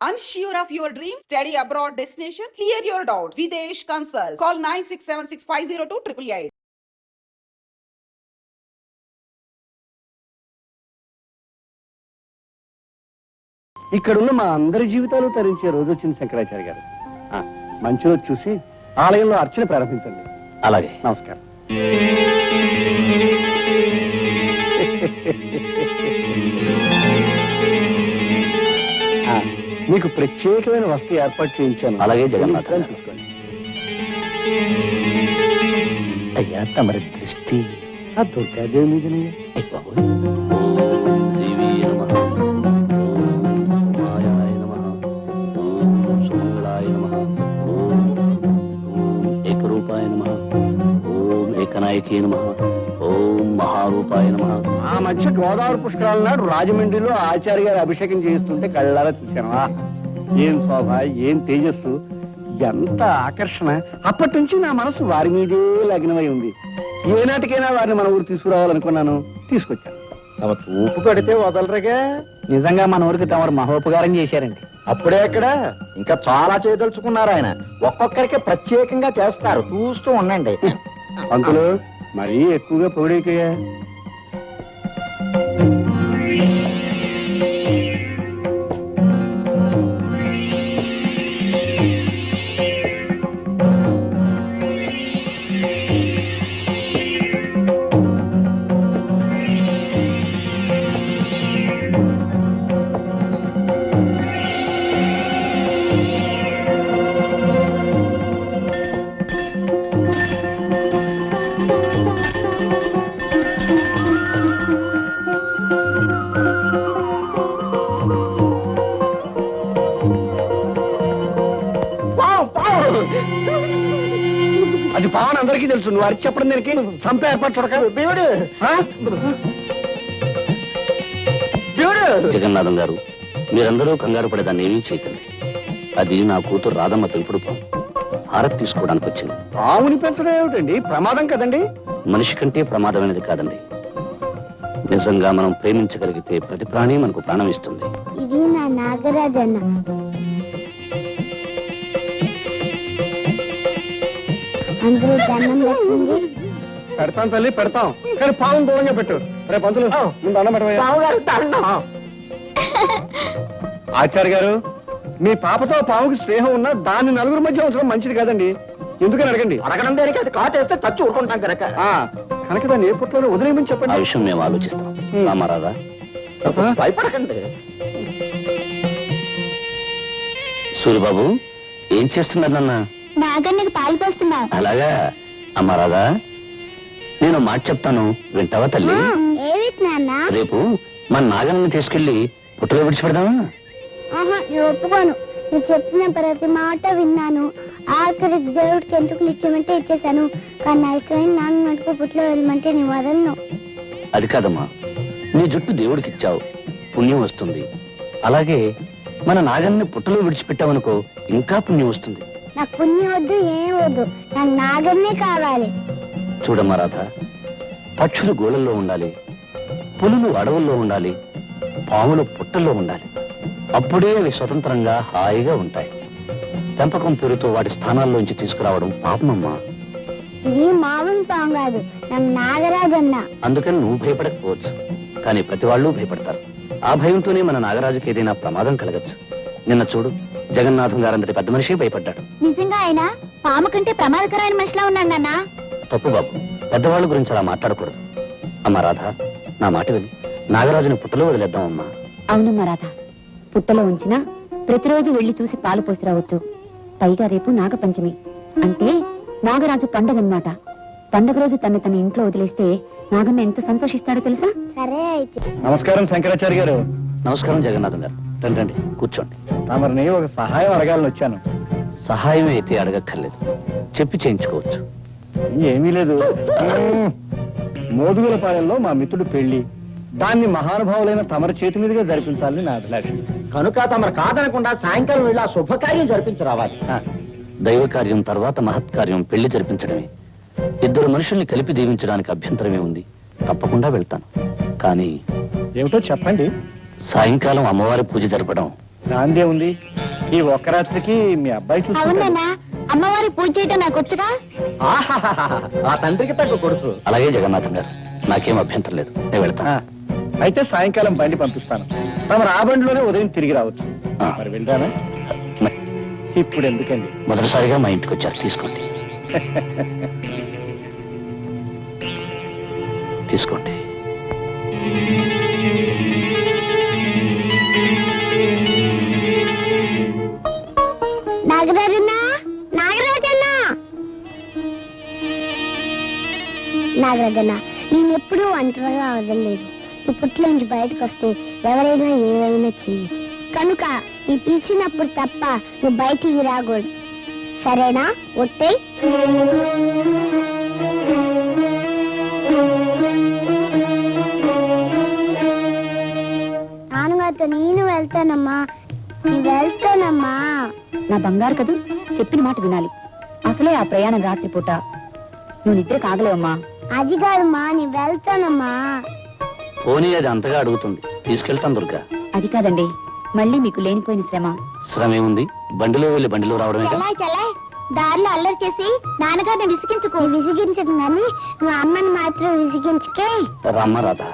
Unsure of your dream? Study abroad destination? Clear your doubts. Videsh Consult. Call 9676502888. ఇక్కడున్న మా అందరి జీవితాలు తరించే రోజు వచ్చింది శంకరాచార్య గారు. మంచి రోజు చూసి ఆలయంలో అర్చన ప్రారంభించండి. అలాగే. నమస్కారం. మీకు ప్రత్యేకమైన వస్తు ఏర్పాటు చేయించాను. అలాగే జగన్నాథ్ తీసుకోండి. అయ్యా తమరి దృష్టి ఆ దుర్గాదేవి మీదనే. ఏకనాయకే నమః. ఓం మహారూపాయ నమః. ఆ మధ్య గోదావరి పుష్కరాల నాడు రాజమండ్రిలో ఆచార్య గారు అభిషేకం చేయిస్తుంటే కళ్ళారా చూశాను. ఏం శోభ, ఏం తేజస్సు, ఎంత ఆకర్షణ. అప్పటి నుంచి నా మనసు వారి మీదే లగ్నమై ఉంది. ఏనాటికైనా వారిని మన ఊరు తీసుకురావాలనుకున్నాను, తీసుకొచ్చాను. తమ చూపు పడితే వదలరుగా. నిజంగా మన ఊరికి తమరు మహోపకారం చేశారండి. అప్పుడే అక్కడ ఇంకా చాలా చేయదలుచుకున్నారు ఆయన. ఒక్కొక్కరికి ప్రత్యేకంగా చేస్తారు, చూస్తూ ఉండండి. పంతులు మరీ ఎక్కువగా పొగిడేకయ్యా. అది పావన్ అందరికీ తెలుసు. నువ్వు అరిచి చెప్పడం దానికి చంపే ఏర్పాటు చూడక. జగన్నాథం గారు, మీరందరూ కంగారు పడేదాన్ని ఏమీ చేయకండి. అది నా కూతురు రాధమ్మ పెంపుడు పాము. హారతి తీసుకోవడానికి వచ్చింది. పావుని పెంచడం ఏమిటండి? ప్రమాదం కదండి. మనిషి కంటే ప్రమాదమైనది కాదండి. నిజంగా మనం ప్రేమించగలిగితే ప్రతి ప్రాణి మనకు ప్రాణం ఇస్తుంది. ఇది నా నాగరాజన్న. అందరూ దండం పెట్టండి. పెడతాం తల్లి, పెడతాం. కానీ పావును దూరంగా పెట్టు. రేపు పంతులు ముందు అన్నం పెట్టవయ్యా. ఆచార్య గారు, మీ పాపతో పావుకి స్నేహం ఉన్నా దాన్ని నలుగురు మధ్య ఉంచడం మంచిది కాదండి. ఎందుకని అడగండి. అడగడం దేనికి? అది కాటేస్తే చచ్చి ఊరుకుంటాం కనుక. కనుక దాన్ని ఏ పుట్లోనే వదిలేయమని ఆ చెప్పండి. విషయం మేము ఆలోచిస్తాం. రామారాధా, భయపడకండి. సూర్యబాబు ఏం చేస్తున్నారు నాన్న? నాగన్నకి పాలు పోస్తున్నా. అలాగా. అమ్మా రాధా, నేను మాట చెప్తాను, వింటావా తల్లి? ఏవి నాన్న? రేపు మన నాగన్నని తీసుకెళ్లి పుట్టలో విడిచిపెడదామా? ఆహా, నేను ఒప్పుకోను. నువ్వు చెప్పిన ప్రతి మాట విన్నాను. ఆఖరికి దేవుడికి ఎంటుకలు ఇచ్చేమంటే ఇచ్చేసాను. కానీ నా ఇష్టమైన నాన్న మటుకు పుట్లో వెళ్ళమంటే నీ వదలను. అది కాదమ్మా, నీ జుట్టు దేవుడికి ఇచ్చావు, పుణ్యం వస్తుంది. అలాగే మన నాగన్ని పుట్టలో విడిచిపెట్టావనుకో, ఇంకా పుణ్యం వస్తుంది. నాకు పుణ్యం వద్దు, ఏం వద్దు. నాకు నాగన్నే కావాలి. చూడమ్మా రాధ, పక్షులు గోళల్లో ఉండాలి, పులులు అడవుల్లో ఉండాలి, పాములు పుట్టల్లో ఉండాలి. అప్పుడే అవి స్వతంత్రంగా హాయిగా ఉంటాయి. పెంపకం పేరుతో వాటి స్థానాల్లోంచి తీసుకురావడం పాపమమ్మా. ఇది మామూలు పాము కాదు, నాకు నాగరాజన్న. అందుకని నువ్వు భయపడకపోవచ్చు, కానీ ప్రతి వాళ్ళు భయపడతారు. ఆ భయంతోనే మన నాగరాజుకి ఏదైనా ప్రమాదం కలగచ్చు. నిన్న చూడు, జగన్నాథం గారంతటి పెద్ద మనిషి భయపడ్డాడు. నిజంగా ఆయన పాము కంటే ప్రమాదకరమైన మనిషిలా ఉన్నాడు నాన్న. తప్పు బాబు, పెద్దవాళ్ళ గురించి అలా మాట్లాడకూడదు. అమ్మా రాధ, నా మాట విని నాగరాజుని పుట్టలో వదిలేద్దామమ్మా. అవునమ్మా రాధ, పుట్టలో ఉంచినా ప్రతిరోజు వెళ్లి చూసి పాలు పోసి రావచ్చు. పైగా రేపు నాగపంచమి అంటే నాగరాజు పండగన్నమాట. పండగ రోజు తన ఇంట్లో వదిలేస్తే నాగన్న ఎంత సంతోషిస్తాడో తెలుసా? సరే అయితే. నమస్కారం శంకరాచార్య గారు. నమస్కారం జగన్నాథం గారు. రండి రండి, కూర్చోండి. తమరిని ఒక సహాయం అడగాలని వచ్చాను. సహాయం అయితే అడగక్కర్లేదు, చెప్పి చేయించుకోవచ్చు. ఏమీ లేదు. మోదుగులపాలెంలో మా మిత్రుడు పెళ్లి. దాన్ని మహానుభావులైన తమరి చేతి మీదుగా జరిపించాలని నా అభిలాష. కనుక తమరు కాదనకుండా సాయంకాలం వెళ్ళి ఆ శుభకార్యం జరిపించి రావాలి. దైవ కార్యం తర్వాత మహత్కార్యం పెళ్లి జరిపించడమే. ఇద్దరు మనుషుల్ని కలిపి దీవించడానికి అభ్యంతరమే ఉంది. తప్పకుండా వెళ్తాను. కానీ ఏమిటో చెప్పండి. సాయంకాలం అమ్మవారి పూజ జరపడం. దాందే ఉంది. ఈ ఒక్క రాత్రికి మీ అబ్బాయి చూసుకుంటాడు. అవునా అమ్మవారి పూజ చేయటం నాకు వచ్చుగా. ఆహాహాహా. ఆ తండ్రికి తగ్గ కొడుకు. అలాగే జగన్నాథం గారు, నాకేం అభ్యంతరం లేదు, నేను వెళ్తాను. ఆ, అయితే సాయంకాలం బండి పంపిస్తాను. మరి ఆ బండిలోనే ఉదయం తిరిగి రావచ్చు. ఆ. మరి వెళ్తానా? ఇప్పుడు ఎందుకండి? మొదటిసారిగా మా ఇంటికి వచ్చారు, తీసుకోండి. తీసుకోండి. నాగరాజన్నా నాగరాజన్నా నాగరాజన్నా నేను ఎప్పుడూ ఒంటరిగా వదలలేదు. ఈ పుట్ల నుంచి బయటకు వస్తే ఎవరైనా ఏమైనా చేయొచ్చు కనుక నీ పిలిచినప్పుడు తప్ప నువ్వు బయటికి రాకూడదు. సరేనా? ఒట్టే. నాన్నగారితో నేను వెళ్తానమ్మా. నేను వెళ్తానమ్మా. నా బంగారు కదూ, చెప్పిన మాట వినాలి. అసలే ఆ ప్రయాణం రాత్రిపూట, నువ్వు నిద్ర కాగలేవమ్మా. అది కాదమ్మా, నేను వెళ్తానమ్మా. పోనీ అది అంతగా అడుగుతుంది, తీసుకెళ్తాను దుర్గా. అది కాదండి, మళ్ళీ మీకు లేనిపోయిన శ్రమ. శ్రమ ఏముంది, బండిలో వెళ్ళి బండిలో రావడమే. చలాయ్ చలాయ్ దారిలో అల్లరి చేసి నాన్నగారిని విసిగించుకో. విసిగించదు కానీ నువ్వు అమ్మని మాత్రం విసిగించుకే. రమ్మ రాధా.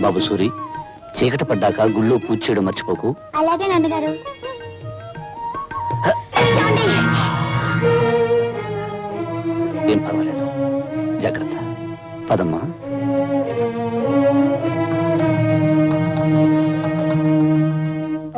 బాబు సూరి, చీకటి పడ్డాక గుళ్ళో పూజ చేయడం మర్చిపోకు. అలాగే నాన్నగారు. ఏం పర్వాలేదు, జాగ్రత్త. పదమ్మా.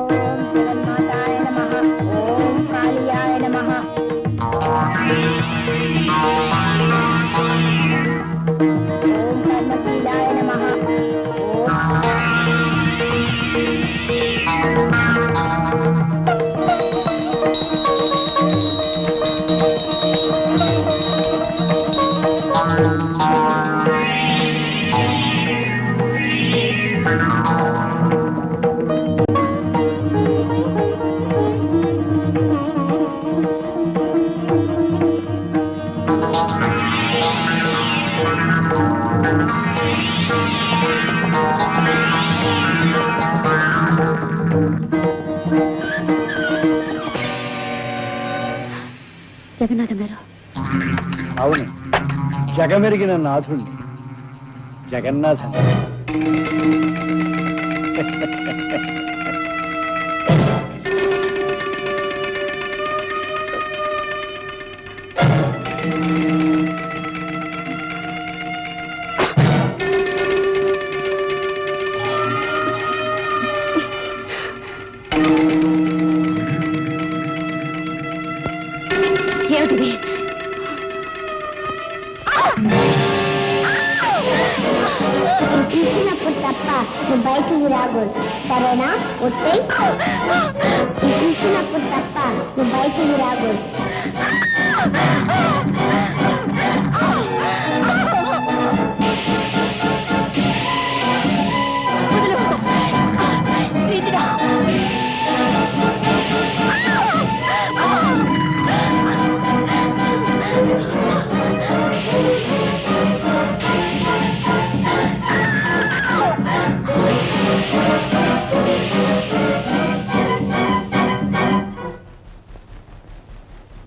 ఓం జగన్మాతాయ నమః. ఓం కాళియాయ నమః. ఓం కర్మశీలాయ నమః. జగన్నాథం గారు, అవును, జగమెరిగిన నాథుణ్ణి, జగన్నాథం. ఏమిటిది? పిలిచినప్పుడు తప్ప నువ్వు బయటికి రాకూడదు. సరేనా? ఒట్టే. పిలిచినప్పుడు తప్ప నువ్వు బయటికి రాకూడదు.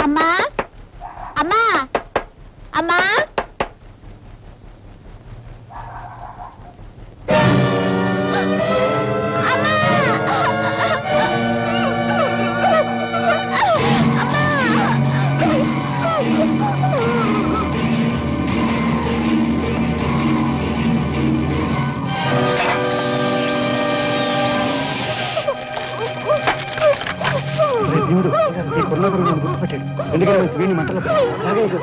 అమ్మా అమ్మా అమ్మా దేవుడు ఈ కొన్నాడు నన్ను గుర్తుపట్టాడు. ఎందుకంటే వీడిని మంటలో పెట్టాడు.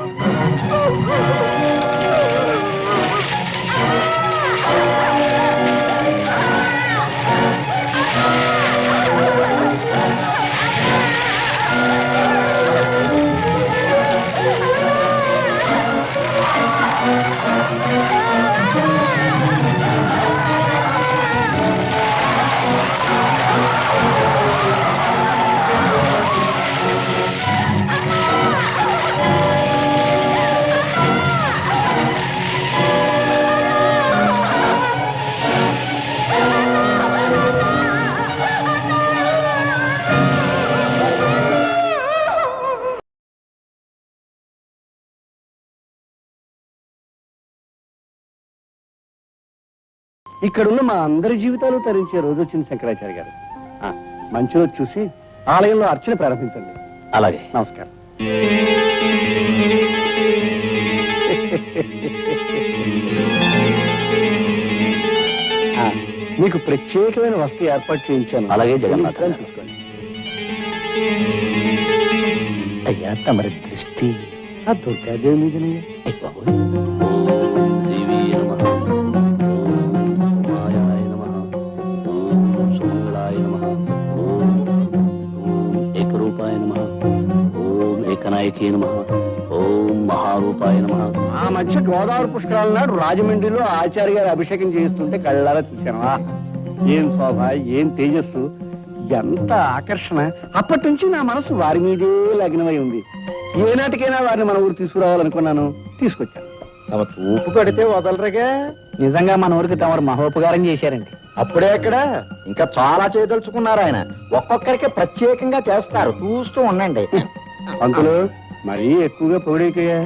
ఇక్కడున్న మా అందరి జీవితాలు తరించే రోజు వచ్చింది శంకరాచార్య గారు. మంచి రోజు చూసి ఆలయంలో అర్చన ప్రారంభించండి. అలాగే. నమస్కారం. మీకు ప్రత్యేకమైన వస్తు ఏర్పాటు చేయించాను. అలాగే జగన్నాథ గారు. తీసుకోండి. అయ్యా తమరి దృష్టి ఆ దుర్గాదేవి మీదనే. అయ్ బాబోయ్. ఓం దేవీయ నమః. ఓం మాయాయ నమః. ఓం సుమంగళాయ నమః. ఓం ఏకరూపాయ నమః. ఓం ఏకనాయకే నమః. ఓం మహారూపాయ నమః. ఆ మధ్య గోదావరి పుష్కరాల నాడు రాజమండ్రిలో ఆచార్య గారు అభిషేకం చేయిస్తుంటే కళ్ళారా చూశాను. ఏం శోభ, ఏం తేజస్సు, ఎంత ఆకర్షణ. అప్పటి నుంచి నా మనసు వారి మీదే లగ్నమై ఉంది. ఏనాటికైనా వారిని మన ఊరు తీసుకురావాలనుకున్నాను, తీసుకొచ్చాను. తమ చూపు పడితే వదలరుగా. నిజంగా మన ఊరికి తమరు మహోపకారం చేశారండి. అప్పుడే ఎక్కడ, ఇంకా చాలా చేయదలుచుకున్నారు ఆయన. ఒక్కొక్కరికి ప్రత్యేకంగా చేస్తారు, చూస్తూ ఉండండి. పంతులు మరీ ఎక్కువగా పొగిడేకయ్యా.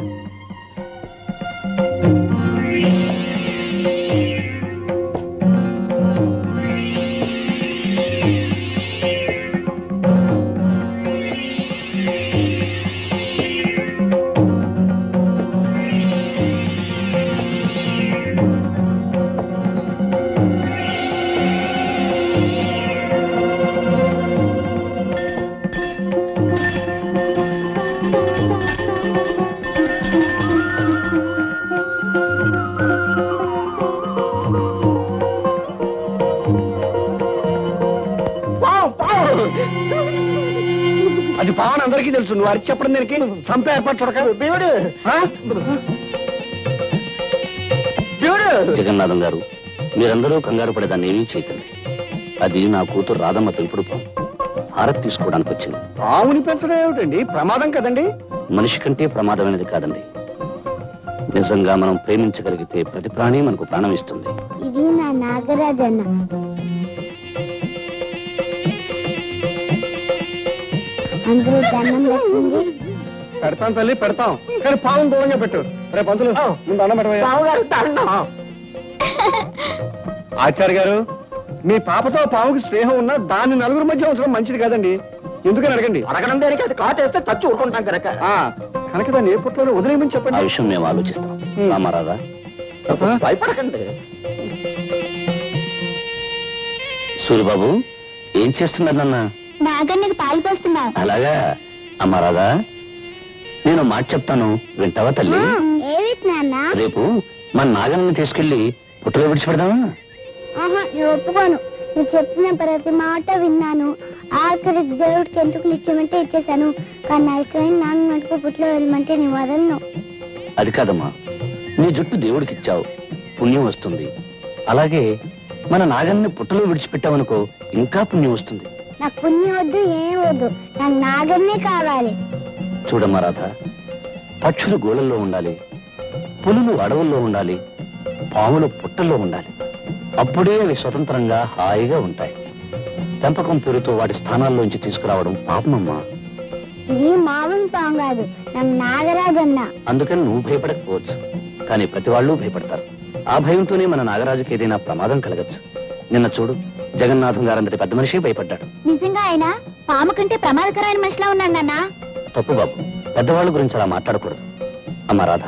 అది పావన్ అందరికీ తెలుసు. నువ్వు అరిచి చెప్పడం దానికి చంపే ఏర్పాటు చూడక. దేవుడు జగన్నాథం గారు, మీరందరూ కంగారు పడేదాన్ని ఏమీ చేయకండి. అది నా కూతురు రాధమ్మ పెంపుడు పాము. హారతి తీసుకోవడానికి వచ్చింది. పావుని పెంచడం ఏమిటండి, ప్రమాదం కదండి. మనిషి కంటే ప్రమాదమైనది కాదండి. నిజంగా మనం ప్రేమించగలిగితే ప్రతి ప్రాణి మనకు ప్రాణం ఇస్తుంది. ఇది నా నాగరాజన్న. అందరూ దండం పెట్టండి. పెడతాం తల్లి, పెడతాం. కానీ పావును దూరంగా పెట్టు. రేపు పంతులు ముందు అన్నం పెట్టవయ్యా. ఆచార్య గారు, మీ పాపతో పావుకి స్నేహం ఉన్నా దాన్ని నలుగురు మధ్య ఉంచడం మంచిది కాదండి. ఎందుకని అడగండి. అడగడం దేనికి, అది కాటేస్తే చచ్చి ఊరుకుంటాం కనుక. కనుక దాన్ని ఏ పుట్టలో వదిలేయమని ఆ చెప్పండి. విషయం మేము ఆలోచిస్తాం. రామారాధా, భయపడకండి. సూర్యబాబు ఏం చేస్తున్నారు నాన్న? నాగన్నకి పాలు పోస్తున్నావు. అలాగా. అమ్మా రాధా, నేను మాట చెప్తాను, వింటావా తల్లి? ఏమిటి నాన్న? రేపు మన నాగన్ని తీసుకెళ్లి పుట్టలో విడిచిపెడదామా? ఆహా, నేను ఒప్పుకోను. నువ్వు చెప్పిన ప్రతి మాట విన్నాను. ఆఖరికి దేవుడికి ఎంటుకలు ఇచ్చేమంటే ఇచ్చేసాను. కానీ నా ఇష్టమైన నాన్న మటుకు పుట్లో వెళ్ళమంటే నీ వదలను. అది కాదమ్మా, నీ జుట్టు దేవుడికి ఇచ్చావు, పుణ్యం వస్తుంది. అలాగే మన నాగన్ని పుట్టలో విడిచిపెట్టావనుకో, ఇంకా పుణ్యం వస్తుంది. నాకు పుణ్యం వద్దు, ఏం వద్దు. నాకు నాగన్నే కావాలి. చూడమ్మా రాధ, పక్షులు గోళల్లో ఉండాలి, పులులు అడవుల్లో ఉండాలి, పాములు పుట్టల్లో ఉండాలి. అప్పుడే అవి స్వతంత్రంగా హాయిగా ఉంటాయి. పెంపకం పేరుతో వాటి స్థానాల్లోంచి తీసుకురావడం పాపమమ్మా. ఇది మామూలు పాము కాదు, నాకు నాగరాజన్న. అందుకని నువ్వు భయపడకపోవచ్చు, కానీ ప్రతి వాళ్ళు భయపడతారు. ఆ భయంతోనే మన నాగరాజుకి ఏదైనా ప్రమాదం కలగచ్చు. నిన్న చూడు, జగన్నాథం గారంతటి పెద్ద మనిషి భయపడ్డాడు. నిజంగా ఆయన పాము కంటే ప్రమాదకరమైన మనిషిలా ఉన్నాడు నాన్న. తప్పు బాబు, పెద్దవాళ్ళ గురించి అలా మాట్లాడకూడదు. అమ్మా రాధ,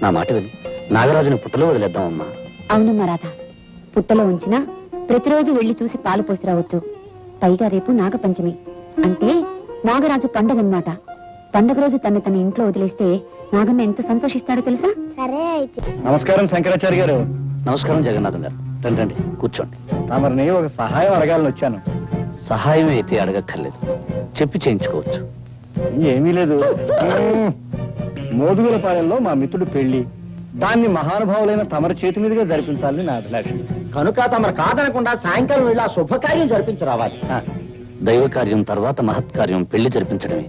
నా మాట విని నాగరాజుని పుట్టలో వదిలేద్దాం అమ్మా. అవునమ్మా రాధ, పుట్టలో ఉంచినా ప్రతిరోజు వెళ్లి చూసి పాలు పోసి రావచ్చు. పైగా రేపు నాగపంచమి అంటే నాగరాజు పండగన్నమాట. పండగ రోజు తన ఇంట్లో వదిలేస్తే నాగన్న ఎంత సంతోషిస్తాడో తెలుసా? సరే అయితే. నమస్కారం శంకరాచార్య గారు. నమస్కారం జగన్నాథం గారు. రండి రండి, కూర్చోండి. తమరిని ఒక సహాయం అడగాలని వచ్చాను. సహాయం అయితే అడగక్కర్లేదు, చెప్పి చేయించుకోవచ్చు. ఏమీ లేదు. మోదుగులపాలెంలో మా మిత్రుడు పెళ్లి, దాన్ని మహానుభావులైన తమరి చేతి మీదుగా జరిపించాలని నా అభిలాష. కనుక తమరు కాదనకుండా సాయంకాలం వెళ్ళి ఆ శుభకార్యం జరిపించి రావాలి. దైవ కార్యం తర్వాత మహత్కార్యం పెళ్లి జరిపించడమే.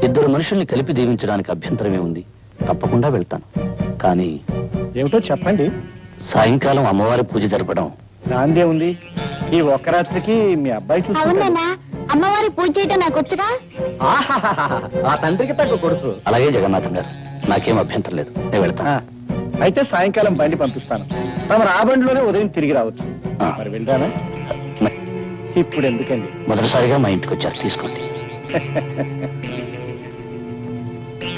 ఇద్దరు మనుషుల్ని కలిపి దీవించడానికి అభ్యంతరమే ఉంది. తప్పకుండా వెళ్తాను. కానీ ఏమిటో చెప్పండి. సాయంకాలం అమ్మవారి పూజ జరపడం. దాందే ఉంది. ఈ ఒక్క రాత్రికి మీ అబ్బాయి చూసుకుంటాడు. అవునన్నా, అమ్మవారి పూజ చేయటం నాకు వచ్చుగా. ఆ తండ్రికి తగ్గ కొడుకు. అలాగే జగన్నాథం గారు, నాకేం అభ్యంతరం లేదు, నేను వెళ్తాను. అయితే సాయంకాలం బండి పంపిస్తాను. తమరు ఆ బండిలోనే ఉదయం తిరిగి రావచ్చు. ఆ. మరి వెళ్దానా? ఇప్పుడు ఎందుకండి? మొదటిసారిగా మా ఇంటికి వచ్చారు, తీసుకోండి.